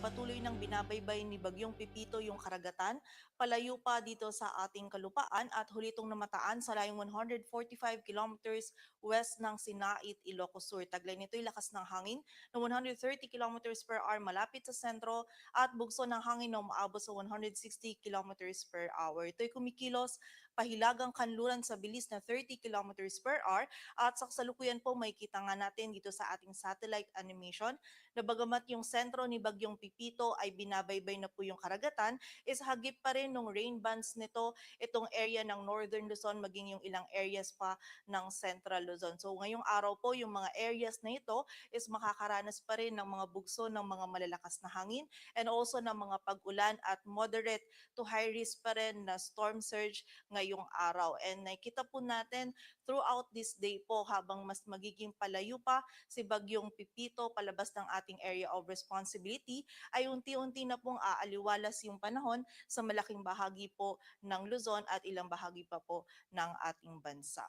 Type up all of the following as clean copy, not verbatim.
patuloy ng binabaybay ni Bagyong Pepito yung karagatan, palayo pa dito sa ating kalupaan at huli itong namataan sa layong 145 kilometers west ng Sinait, Ilocos Sur. Taglay nito'y lakas ng hangin na 130 kilometers per hour malapit sa sentro at bugso ng hangin na umaabot sa 160 kilometers per hour. Ito'y kumikilos pahilagang kanluran sa bilis na 30 kilometers per hour at sa kasalukuyan po may kita nga natin dito sa ating satellite animation na bagamat yung sentro ni Bagyong Pipito ay binabaybay na po yung karagatan, is hagip pa rin ng rain bands nito itong area ng Northern Luzon maging yung ilang areas pa ng Central Luzon. So ngayong araw po yung mga areas na ito is makakaranas pa rin ng mga bugso ng mga malalakas na hangin and also ng mga pag-ulan at moderate to high risk pa rin na storm surge ngayong araw. And nakita po natin throughout this day po habang mas magiging palayo pa si Bagyong Pipito palabas ng ating area of responsibility ay unti-unti na pong aaliwalas yung panahon sa malaking bahagi po ng Luzon at ilang bahagi pa po ng ating bansa.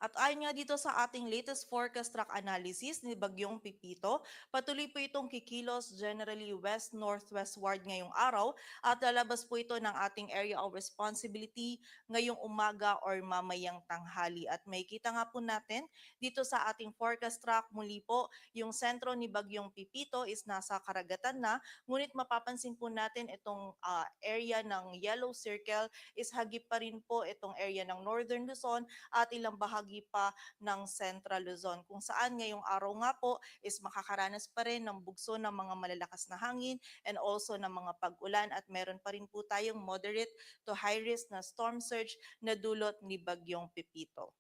At ayon nga dito sa ating latest forecast track analysis ni Bagyong Pipito, patuloy po itong kikilos generally west-northwestward ngayong araw at lalabas po ito ng ating area of responsibility ngayong umaga or mamayang tanghali. At may kita nga po natin dito sa ating forecast track muli po yung sentro ni Bagyong Pipito is nasa karagatan na, ngunit mapapansin po natin itong area ng yellow circle is hagip pa rin po itong area ng Northern Luzon at ilang bahagi pa ng Central Luzon kung saan ngayong araw nga po is makakaranas pa rin ng bugso ng mga malalakas na hangin and also ng mga pag-ulan at meron pa rin po tayong moderate to high risk na storm surge na dulot ni Bagyong Pepito.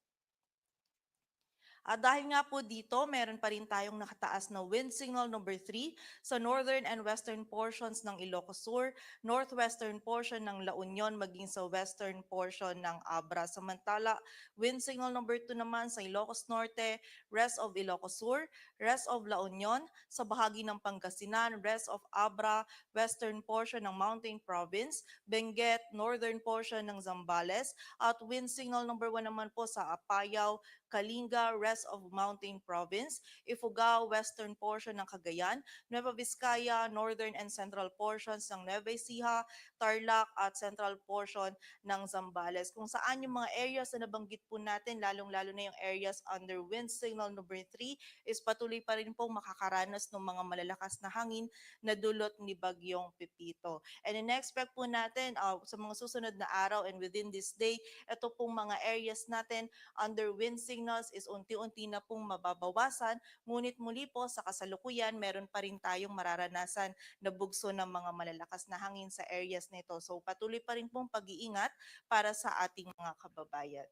At dahil nga po dito, meron pa rin tayong nakataas na wind signal number 3 sa northern and western portions ng Ilocos Sur, northwestern portion ng La Union maging sa western portion ng Abra. Samantala, wind signal number 2 naman sa Ilocos Norte, rest of Ilocos Sur, rest of La Union, sa bahagi ng Pangasinan, rest of Abra, western portion ng Mountain Province, Benguet, northern portion ng Zambales, at wind signal number 1 naman po sa Apayao, Kalinga, rest of Mountain Province, Ifugao, western portion ng Cagayan, Nueva Vizcaya, northern and central portions ng Nueva Ecija, Tarlac at central portion ng Zambales. Kung saan yung mga areas na nabanggit po natin, lalong-lalo na yung areas under wind signal number 3 is patuloy pa rin pong makakaranas ng mga malalakas na hangin na dulot ni Bagyong Pepito. And in-expect po natin sa mga susunod na araw and within this day, ito pong mga areas natin under wind signals is unti-unti na pong mababawasan, ngunit muli po sa kasalukuyan meron pa rin tayong mararanasan na bugso ng mga malalakas na hangin sa areas nito. So patuloy pa rin pong pag-iingat para sa ating mga kababayan.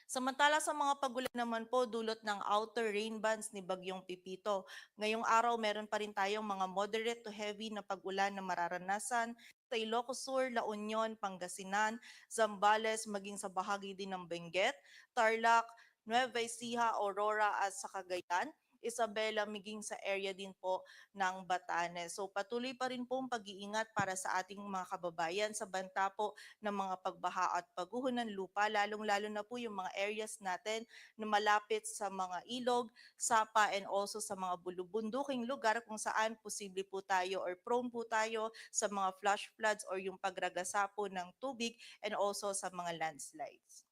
Samantala sa mga pagulan naman po dulot ng outer rain bands ni Bagyong Pipito. Ngayong araw meron pa rin tayong mga moderate to heavy na pagulan na mararanasan sa Ilocos Sur, La Union, Pangasinan, Zambales, maging sa bahagi din ng Benguet, Tarlac, Nueva Ecija, Aurora at sa Cagayan, Isabela, miging sa area din po ng Batanes. So patuloy pa rin pong pag-iingat para sa ating mga kababayan sa banta po ng mga pagbaha at pagguho ng lupa, lalong-lalo na po yung mga areas natin na malapit sa mga ilog, sapa, and also sa mga bulubunduking lugar kung saan posible po tayo or prone po tayo sa mga flash floods or yung pagragasa po ng tubig and also sa mga landslides.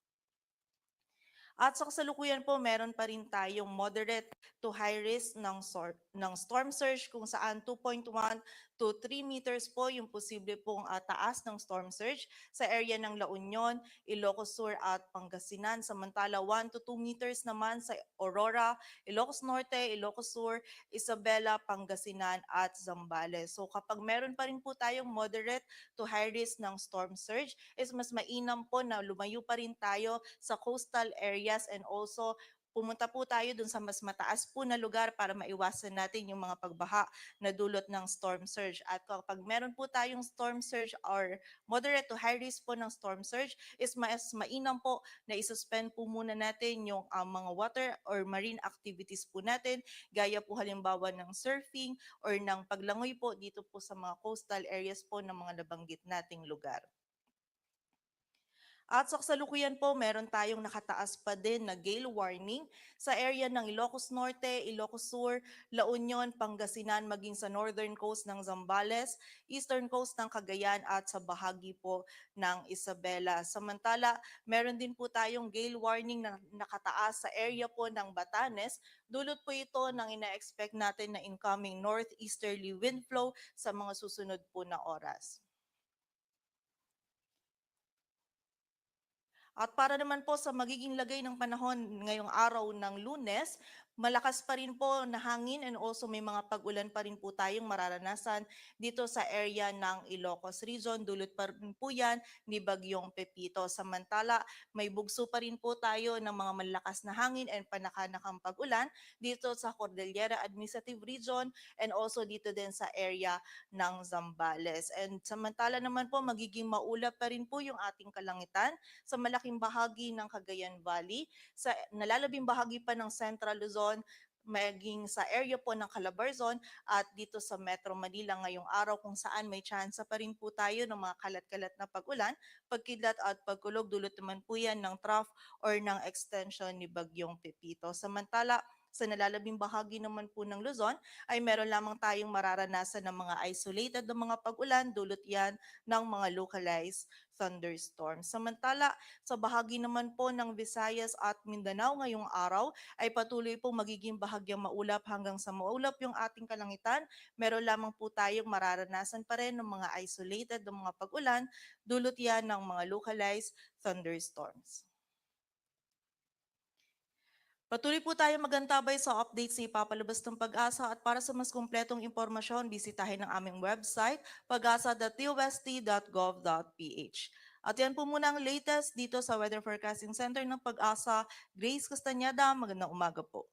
At sa kasalukuyan po, meron pa rin tayong moderate to high risk ng storm surge kung saan 2.1 to 3 meters po yung posible pong taas ng storm surge sa area ng La Union, Ilocos Sur at Pangasinan. Samantala 1 to 2 meters naman sa Aurora, Ilocos Norte, Ilocos Sur, Isabela, Pangasinan at Zambales. So kapag meron pa rin po tayong moderate to high risk ng storm surge, is mas mainam po na lumayo pa rin tayo sa coastal areas and also pumunta po tayo dun sa mas mataas po na lugar para maiwasan natin yung mga pagbaha na dulot ng storm surge. At kapag meron po tayong storm surge or moderate to high risk po ng storm surge, is mas mainam po na isuspend po muna natin yung mga water or marine activities po natin, gaya po halimbawa ng surfing or ng paglangoy po dito po sa mga coastal areas po ng mga nabanggit nating lugar. At sa kasalukuyan po, meron tayong nakataas pa din na gale warning sa area ng Ilocos Norte, Ilocos Sur, La Union, Pangasinan, maging sa northern coast ng Zambales, eastern coast ng Cagayan at sa bahagi po ng Isabela. Samantala, meron din po tayong gale warning na nakataas sa area po ng Batanes. Dulot po ito ng ina-expect natin na incoming northeasterly wind flow sa mga susunod po na oras. At para naman po sa magiging lagay ng panahon ngayong araw ng Lunes, malakas pa rin po na hangin and also may mga pag-ulan pa rin po tayong mararanasan dito sa area ng Ilocos Region. Dulot pa rin po yan ni Bagyong Pepito. Samantala, may bugso pa rin po tayo ng mga malakas na hangin and panakanakang pag-ulan dito sa Cordillera Administrative Region and also dito din sa area ng Zambales. And samantala naman po, magiging maulap pa rin po yung ating kalangitan sa malaking bahagi ng Cagayan Valley, sa nalalabing bahagi pa ng Central Luzon, maging sa area po ng Calabarzon at dito sa Metro Manila ngayong araw kung saan may tsansa pa rin po tayo ng mga kalat-kalat na pag-ulan, pagkidlat at pagkulog dulot naman po yan ng trough or ng extension ni Bagyong Pepito. Samantala, sa nalalabing bahagi naman po ng Luzon ay meron lamang tayong mararanasan ng mga isolated na mga pag-ulan, dulot yan ng mga localized thunderstorm. Samantala, sa bahagi naman po ng Visayas at Mindanao ngayong araw ay patuloy pong magiging bahagyang maulap hanggang sa maulap yung ating kalangitan. Meron lamang po tayong mararanasan pa rin ng mga isolated ng mga pag-ulan, dulot yan ng mga localized thunderstorms. Patuloy po tayo magantabay sa updates sa ipapalabas ng pag-asa at para sa mas kumpletong impormasyon, bisitahin ang aming website pag-asa.tust.gov.ph. At yan po muna ang latest dito sa Weather Forecasting Center ng Pag-asa. Grace Castañeda, magandang umaga po.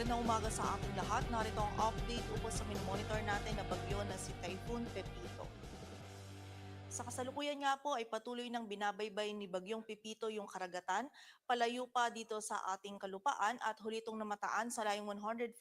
Magandang umaga sa ating lahat. Narito ang update ukol sa monitor natin na bagyo na si Typhoon Pepito. Sa kasalukuyan nga po ay patuloy ng binabaybay ni Bagyong Pepito yung karagatan, palayo pa dito sa ating kalupaan at huli itong namataan sa layong 145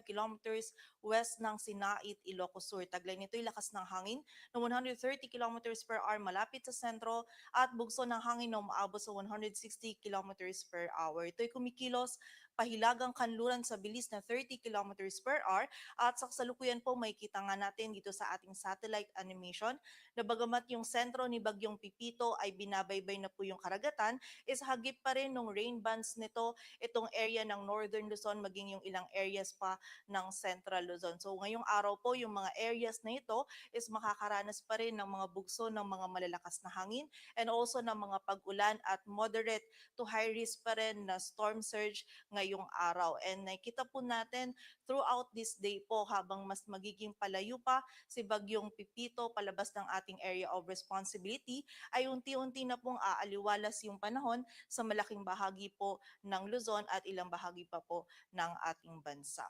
kilometers west ng Sinait, Ilocos Sur. Taglay nito'y lakas ng hangin na 130 kilometers per hour malapit sa sentro at bugso ng hangin na umaabot sa 160 kilometers per hour. Ito'y kumikilos pahilagang kanluran sa bilis na 30 kilometers per hour at sa kasalukuyan po may kita nga natin dito sa ating satellite animation na bagamat yung sentro ni Bagyong Pipito ay binabaybay na po yung karagatan, is hagip pa rin ng rain bands nito itong area ng Northern Luzon maging yung ilang areas pa ng Central Luzon. So ngayong araw po yung mga areas na ito is makakaranas pa rin ng mga bugso ng mga malalakas na hangin and also ng mga pag-ulan at moderate to high risk pa rin na storm surge ngayong araw. And nakita po natin throughout this day po habang mas magiging palayo pa si Bagyong Pipito palabas ng ating area of responsibility ay unti-unti na pong aaliwalas yung panahon sa malaking bahagi po ng Luzon at ilang bahagi pa po ng ating bansa.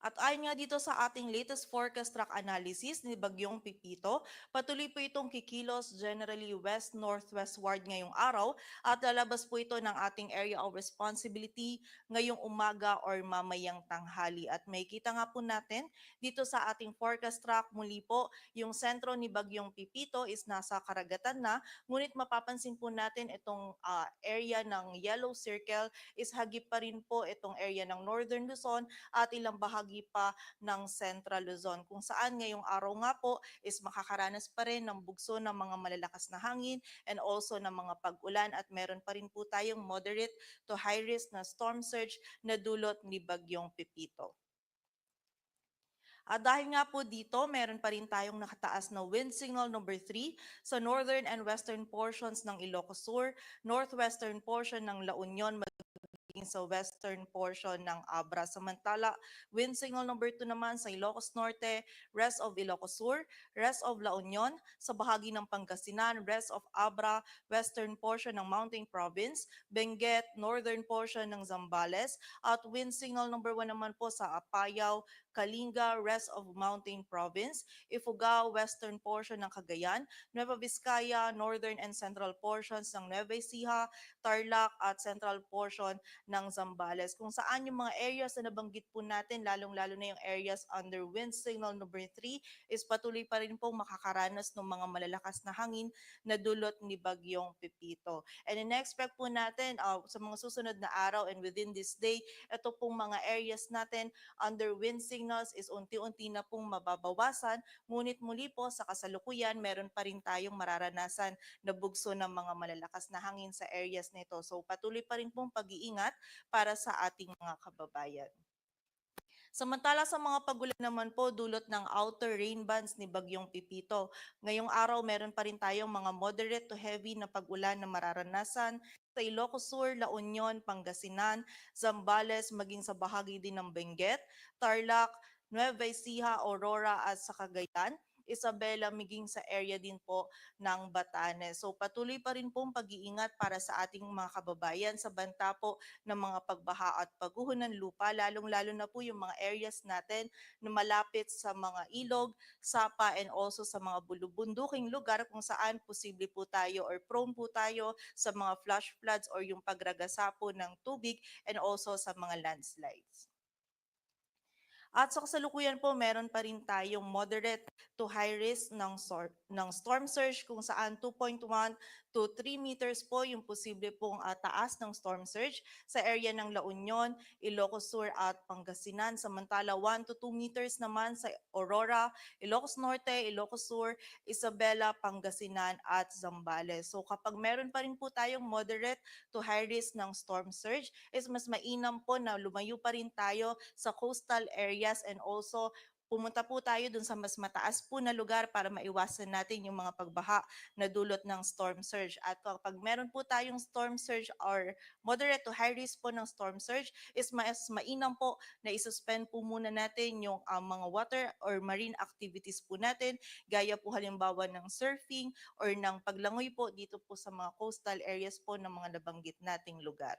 At ayon nga dito sa ating latest forecast track analysis ni Bagyong Pipito, patuloy po itong kikilos generally west-northwestward ngayong araw at lalabas po ito ng ating area of responsibility ngayong umaga or mamayang tanghali. At may kita nga po natin dito sa ating forecast track muli po yung sentro ni Bagyong Pipito is nasa karagatan na, ngunit mapapansin po natin itong area ng yellow circle is hagip pa rin po itong area ng Northern Luzon at ilang bahagi pa ng Central Luzon kung saan ngayong araw nga po is makakaranas pa rin ng bugso ng mga malalakas na hangin and also ng mga pag-ulan at meron pa rin po tayong moderate to high risk na storm surge na dulot ni Bagyong Pepito. At dahil nga po dito, meron pa rin tayong nakataas na wind signal number 3 sa northern and western portions ng Ilocos Sur, northwestern portion ng La Union, sa western portion ng Abra. Samantala, wind signal number 2 naman sa Ilocos Norte, rest of Ilocos Sur, rest of La Union, sa bahagi ng Pangasinan, rest of Abra, western portion ng Mountain Province, Benguet, northern portion ng Zambales, at wind signal number 1 naman po sa Apayao, Kalinga, rest of Mountain Province, Ifugao, western portion ng Cagayan, Nueva Vizcaya, northern and central portions ng Nueva Ecija, Tarlac at central portion ng Zambales. Kung saan yung mga areas na nabanggit po natin, lalong-lalo na yung areas under wind signal number 3 is patuloy pa rin pong makakaranas ng mga malalakas na hangin na dulot ni Bagyong Pepito. And in-expect po natin sa mga susunod na araw and within this day, ito pong mga areas natin under wind signals is unti-unti na pong mababawasan. Ngunit muli po sa kasalukuyan, meron pa rin tayong mararanasan na bugso ng mga malalakas na hangin sa areas nito. So patuloy pa rin pong pag-iingat para sa ating mga kababayan. Samantala sa mga pagulan naman po dulot ng outer rain bands ni Bagyong Pipito. Ngayong araw meron pa rin tayong mga moderate to heavy na pagulan na mararanasan sa Ilocos Sur, La Union, Pangasinan, Zambales, maging sa bahagi din ng Benguet, Tarlac, Nueva Ecija, Aurora at sa Cagayan. Isabela, miging sa area din po ng Batanes. So patuloy pa rin pong pag-iingat para sa ating mga kababayan sa banta po ng mga pagbaha at pagguho ng lupa, lalong-lalo na po yung mga areas natin na malapit sa mga ilog, sapa, and also sa mga bulubunduking lugar kung saan posible po tayo or prone po tayo sa mga flash floods or yung pagragasa po ng tubig and also sa mga landslides. At sa kasalukuyan po, meron pa rin tayong moderate to high risk ng storm surge kung saan 2.1 to 3 meters po yung posible pong taas ng storm surge sa area ng La Union, Ilocos Sur at Pangasinan. Samantala 1 to 2 meters naman sa Aurora, Ilocos Norte, Ilocos Sur, Isabela, Pangasinan at Zambales. So kapag meron pa rin po tayong moderate to high risk ng storm surge, is mas mainam po na lumayo pa rin tayo sa coastal areas and also pumunta po tayo dun sa mas mataas po na lugar para maiwasan natin yung mga pagbaha na dulot ng storm surge. At kapag meron po tayong storm surge or moderate to high risk po ng storm surge, is mas mainam po na isuspend po muna natin yung mga water or marine activities po natin, gaya po halimbawa ng surfing or ng paglangoy po dito po sa mga coastal areas po ng mga nabanggit nating lugar.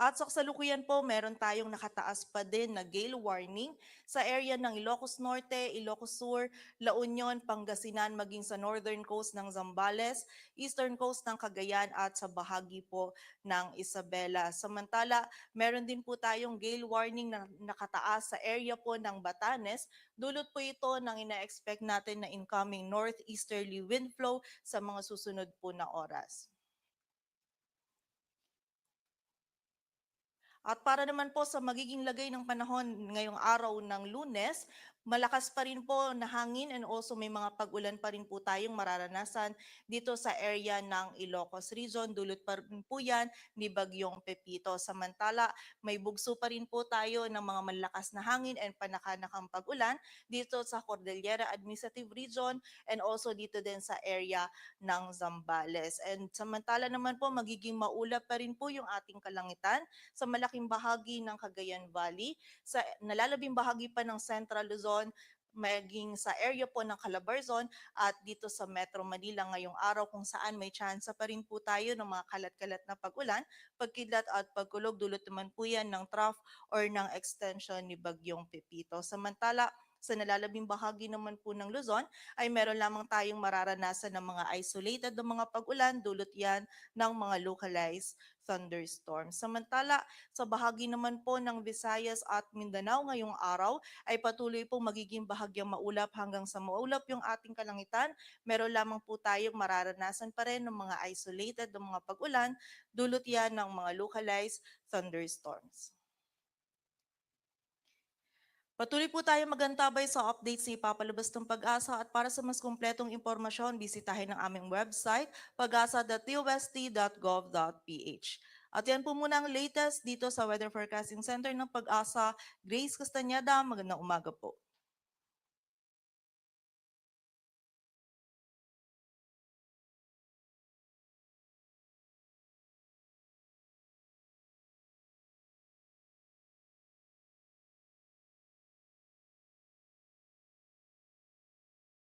At sa kasalukuyan po, meron tayong nakataas pa din na gale warning sa area ng Ilocos Norte, Ilocos Sur, La Union, Pangasinan, maging sa northern coast ng Zambales, eastern coast ng Cagayan at sa bahagi po ng Isabela. Samantala, meron din po tayong gale warning na nakataas sa area po ng Batanes. Dulot po ito ng ina-expect natin na incoming northeasterly wind flow sa mga susunod po na oras. At para naman po sa magiging lagay ng panahon ngayong araw ng Lunes, malakas pa rin po na hangin and also may mga pag-ulan pa rin po tayong mararanasan dito sa area ng Ilocos Region. Dulot pa rin po yan ni Bagyong Pepito. Samantala, may bugso pa rin po tayo ng mga malakas na hangin and panakanakang pag-ulan dito sa Cordillera Administrative Region and also dito din sa area ng Zambales. And samantala naman po, magiging maulap pa rin po yung ating kalangitan sa malaking bahagi ng Cagayan Valley, sa nalalabing bahagi pa ng Central Luzon, maging sa area po ng Calabarzon at dito sa Metro Manila ngayong araw kung saan may chance pa rin po tayo ng mga kalat-kalat na pag-ulan, pagkidlat at pagkulog. Dulot naman po yan ng trough or ng extension ni Bagyong Pepito. Samantala, sa nalalabing bahagi naman po ng Luzon ay meron lamang tayong mararanasan ng mga isolated na mga pag-ulan, dulot yan ng mga localized thunderstorms. Samantala, sa bahagi naman po ng Visayas at Mindanao ngayong araw ay patuloy pong magiging bahagyang maulap hanggang sa maulap yung ating kalangitan. Meron lamang po tayong mararanasan pa rin ng mga isolated na mga pag-ulan, dulot yan ng mga localized thunderstorms. Patuloy po tayo magantabay sa updates ni Papalabas ng Pag-asa at para sa mas kumpletong impormasyon, bisitahin ang aming website pag-asa.tust.gov.ph. At yan po muna ang latest dito sa Weather Forecasting Center ng Pag-asa. Grace Castañeda, magandang umaga po.